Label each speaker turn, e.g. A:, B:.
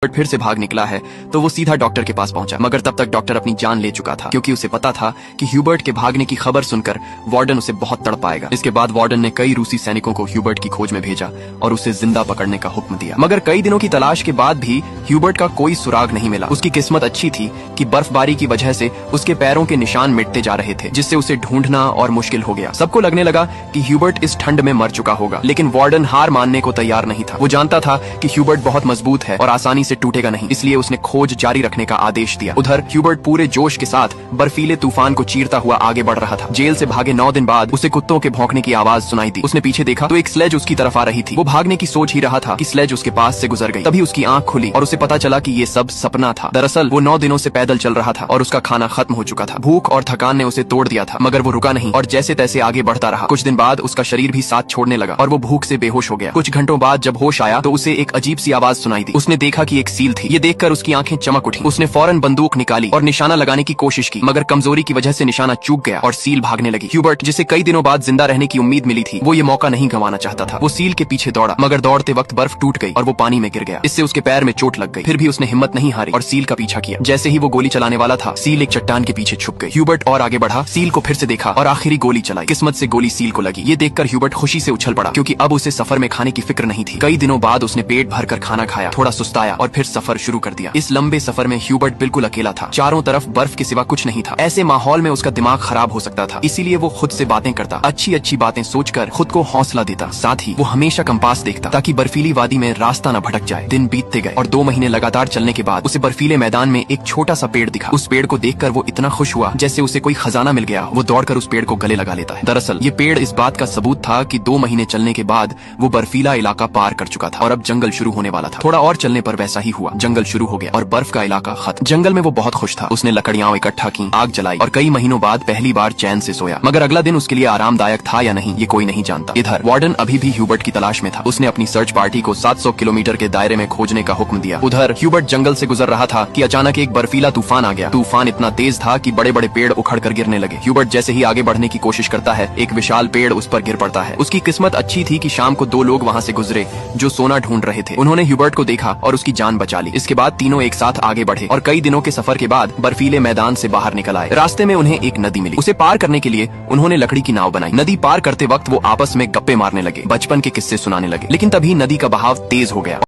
A: But फिर से भाग निकला है तो वो सीधा डॉक्टर के पास पहुंचा, मगर तब तक डॉक्टर अपनी जान ले चुका था क्योंकि उसे पता था कि ह्यूबर्ट के भागने की खबर सुनकर वार्डन उसे बहुत तड़पाएगा। इसके बाद वार्डन ने कई रूसी सैनिकों को ह्यूबर्ट की खोज में भेजा और उसे जिंदा पकड़ने का हुक्म दिया, मगर कई दिनों की तलाश के बाद भी ह्यूबर्ट का कोई सुराग नहीं मिला। उसकी किस्मत अच्छी थी कि बर्फबारी की वजह से उसके पैरों के निशान मिटते जा रहे थे, जिससे उसे ढूंढना और मुश्किल हो गया। सबको लगने लगा कि ह्यूबर्ट इस ठंड में मर चुका होगा, लेकिन वार्डन हार मानने को तैयार नहीं था। वो जानता था कि ह्यूबर्ट बहुत मजबूत है और आसानी से टूटेगा नहीं, इसलिए उसने खोज जारी रखने का आदेश दिया। उधर ह्यूबर्ट पूरे जोश के साथ बर्फीले तूफान को चीरता हुआ आगे बढ़ रहा था। जेल से भागे 9 दिन बाद उसे कुत्तों के भौंकने की आवाज सुनाई दी। उसने पीछे देखा तो एक स्लेज उसकी तरफ आ रही थी। वो भागने की सोच ही रहा था कि स्लेज उसके पास से गुजर गई। तभी उसकी आंख खुली और उसे पता चला कि ये सब सपना था। दरअसल वो 9 दिनों से पैदल चल रहा था और उसका खाना खत्म हो चुका था। भूख और थकान ने उसे तोड़ दिया था, मगर वो रुका नहीं और जैसे तैसे आगे बढ़ता रहा। कुछ दिन बाद उसका शरीर भी साथ छोड़ने लगा और वो भूख से बेहोश हो गया। कुछ घंटों बाद जब होश आया तो उसे एक अजीब सी आवाज सुनाई दी। उसने देखा कि एक सील थी। ये देखकर उसकी आंखें चमक उठी। उसने फौरन बंदूक निकाली और निशाना लगाने की कोशिश की, मगर कमजोरी की वजह से निशाना चूक गया और सील भागने लगी। ह्यूबर्ट, जिसे कई दिनों बाद जिंदा रहने की उम्मीद मिली थी, वो ये मौका नहीं गंवाना चाहता था। वो सील के पीछे दौड़ा, मगर दौड़ते वक्त बर्फ टूट गई और वो पानी में गिर गया। इससे उसके पैर में चोट लग गई। फिर भी उसने हिम्मत नहीं हारी और सील का पीछा किया। जैसे ही वो गोली चलाने वाला था, सील एक चट्टान के पीछे छुप गई। ह्यूबर्ट और आगे बढ़ा, सील को फिर से देखा और आखिरी गोली चलाई। किस्मत से गोली सील को लगी। ये देखकर ह्यूबर्ट खुशी से उछल पड़ा क्योंकि अब उसे सफर में खाने की फिक्र नहीं थी। कई दिनों बाद उसने पेट भरकर खाना खाया, थोड़ा सुस्ताया और फिर सफर शुरू कर दिया। इस लंबे सफर में ह्यूबर्ट बिल्कुल अकेला था। चारों तरफ बर्फ के सिवा कुछ नहीं था। ऐसे माहौल में उसका दिमाग खराब हो सकता था, इसीलिए वो खुद से बातें करता, अच्छी अच्छी बातें सोचकर खुद को हौसला देता। साथ ही वो हमेशा कंपास देखता ताकि बर्फीली वादी में रास्ता न भटक जाए। दिन बीतते गए और 2 महीने लगातार चलने के बाद उसे बर्फीले मैदान में एक छोटा सा पेड़ दिखा। उस पेड़ को देखकर वो इतना खुश हुआ जैसे उसे कोई खजाना मिल गया। वो दौड़कर उस पेड़ को गले लगा लेता है। दरअसल ये पेड़ इस बात का सबूत था कि 2 महीने चलने के बाद वो बर्फीला इलाका पार कर चुका था और अब जंगल शुरू होने वाला था। थोड़ा और चलने पर वैसा ही हुआ। जंगल शुरू हो गया और बर्फ का इलाका खत्म। जंगल में वो बहुत खुश था। उसने लकड़ियां इकट्ठा की, आग जलाई और कई महीनों बाद पहली बार चैन से सोया। मगर अगला दिन उसके लिए आरामदायक था या नहीं, ये कोई नहीं जानता। इधर वार्डन अभी भी ह्यूबर्ट की तलाश में था। उसने अपनी सर्च पार्टी को 700 किलोमीटर के दायरे में खोजने का हुक्म दिया। उधर ह्यूबर्ट जंगल से गुजर रहा था कि अचानक एक बर्फीला तूफान आ गया। तूफान इतना तेज था कि बड़े बड़े पेड़ उखड़ कर गिरने लगे। ह्यूबर्ट जैसे ही आगे बढ़ने की कोशिश करता है, एक विशाल पेड़ उस पर गिर पड़ता है। उसकी किस्मत अच्छी थी कि शाम को 2 लोग वहाँ से गुजरे जो सोना ढूंढ रहे थे। उन्होंने ह्यूबर्ट को देखा और उसकी जान बचा ली। इसके बाद तीनों एक साथ आगे बढ़े और कई दिनों के सफर के बाद बर्फीले मैदान से बाहर निकल आए। रास्ते में उन्हें एक नदी मिली। उसे पार करने के लिए उन्होंने लकड़ी की नाव बनाई। नदी पार करते वक्त वो आपस में गप्पे मारने लगे, बचपन के किस्से सुनाने लगे। लेकिन तभी नदी का बहाव तेज हो गया